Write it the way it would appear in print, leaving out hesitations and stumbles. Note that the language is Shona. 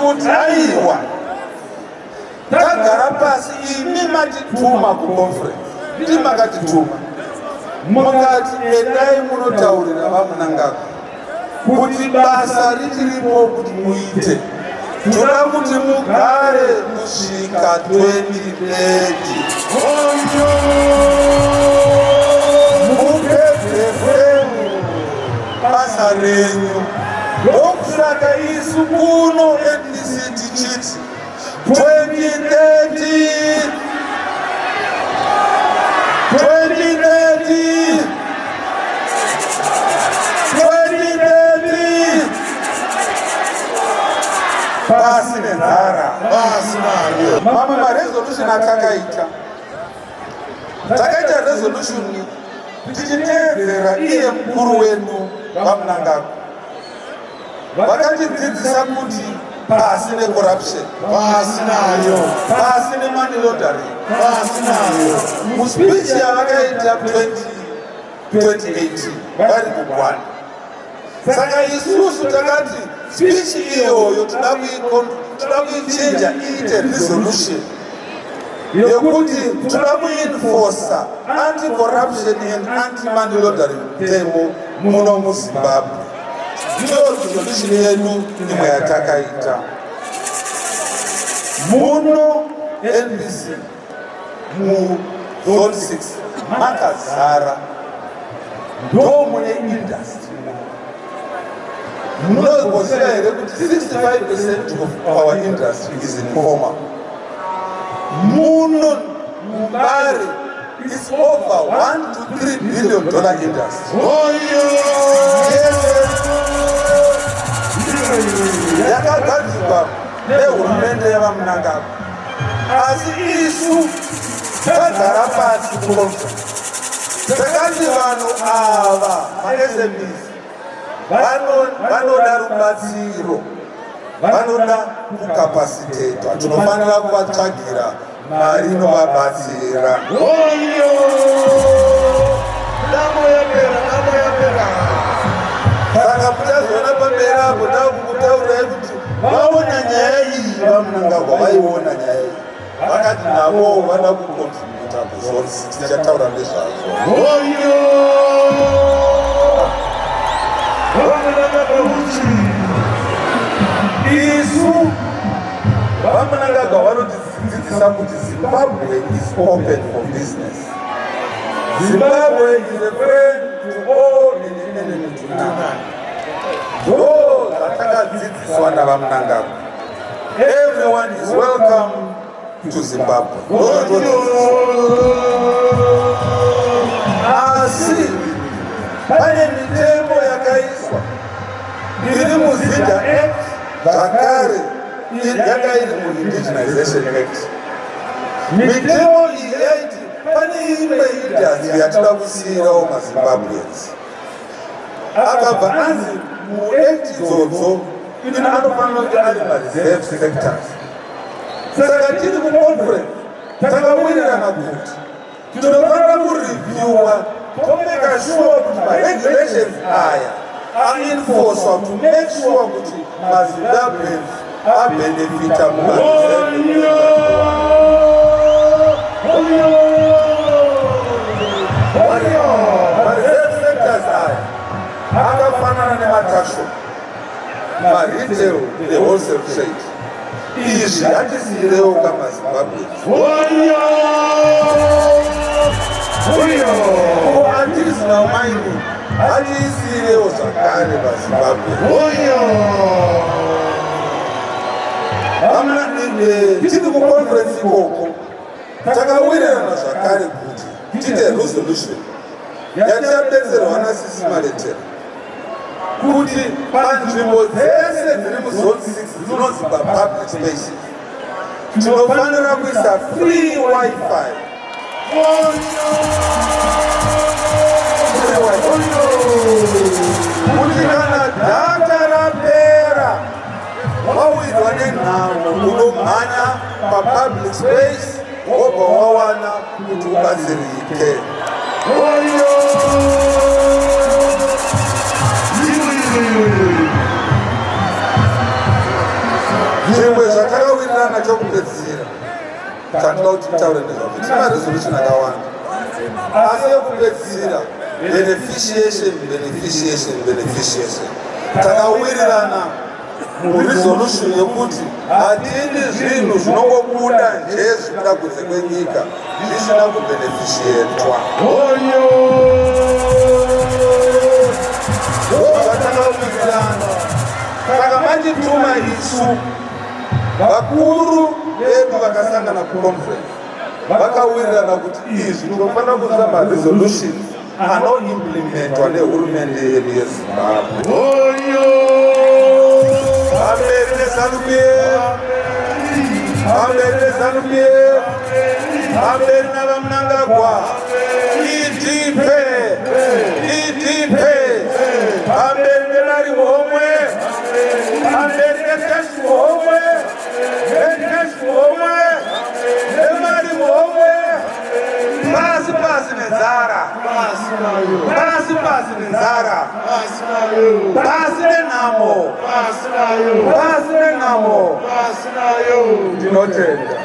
kuti aiwa tagara pasi imi matituma kuconference timakatituma mukati endai munotaurira vamunangako kuti basa richiripo kuti muite toda kuti mugare kusvika 2030 mupedze basa renyu ndokusaka isu kuno NDC tichiti 2030 pasi nenzara pasi nayo mama maresolution atakaita takaita resolution tichiteedzera iye mukuru wenu vamunangako vakatidzidzisa kuti pasi necorruption pasi nayo pasi nemoney laundering pasi nayo muspeech yavakaita 2018 vari kugwana saka isusu takati speech iyoyo toda kuichinja iite resolution yekuti toda kuenforca anti-corruption and anti-money laundering mutemo muno muZimbabwe. Ndiyo resolution yedu imwe yatakaita muno NDC mu zone 6 makazara ndo mune industry munozviziva here kuti 65% of our industry is informal. Muno Mbare is over $1 to $3 billion industry. Yakagadzirwa nehurumende yavamunangako asi isu tagara pasi kuconference takati vanhu ava maSMEs vanoda rubatsiro, vanoda kukapasiteta, tinofanira kuvatsvagira mari inovabatsira. Saka muchazoona pamberi apo ndakukutaurirai kuti vaona nyaya iyi vamunangagwa vaiona nyaya iyi vakati navo vada kukontributa kuzone 6 tichataura nezvazvo. Isu vamunangagwa vanotidzidzisa kuti Zimbabwe is open for business. Zimbabwe is a friend to all and to none. Ndo zvatakadzidziswa navamunangagwa. Everyone is welcome to Zimbabwe. Asi pane mitemo yakaiswa iri muZIDA Act zvakare yakairi muIndigenization Act. Mitemo iyi yaiti pane imwe industry yatida kusiyirawo maZimbabweans. Akabva anzi muAct idzodzo ino anofanira kuti ari mareserve sectors. Saka tiri kuconference takawirirana kuti tinofanira kureviewa tomeka sure kuti maregulations aya ainforcwa to make sure kuti maZimbabweans abenefita mumareserve sectors aya akafanana nematasho, maretail newholesale trade. Izvi hatisiyirewo kamaZimbabweans. Handisi namaini hatisiyirewo zvakare vaZimbabwe. Tiri kuconference ikoko takawirirana zvakare kuti tiite resolution yatichabetserwa naSisi Maletera kuti panzvimbo dzese dziri muzone 6 dzinozimba public spaces tinofanira kuisa free wifi. Kuti kana data rapera wawirwa nenhamo unomhanya papublic space wobva wawana kuti ubatsirike. chokupedzisira chandinoda kuti taure nezvazvo tine maresolution akawanda asi yokupedzisira beneficiation takawirirana muresolution yekuti hatidi zvinhu zvinongobuda nje zvinoda kunze kwenyika zvisina kubenefishietwa vatakawirirana saka mandituma isu vakuru vedu vakasangana kuconference vakawirirana kuti izvi tinofanira kuisa maresolution anoimplementwa nehurumende yedu yezimbabwe Ameri neZANU-PF, Ameri navaMnangagwa, IDP, Ameri nevari muhomwe, Ameri neKashi muhomwe, nevari muhomwe, pasi nenzara, pasi nenhamo, ndinotenda.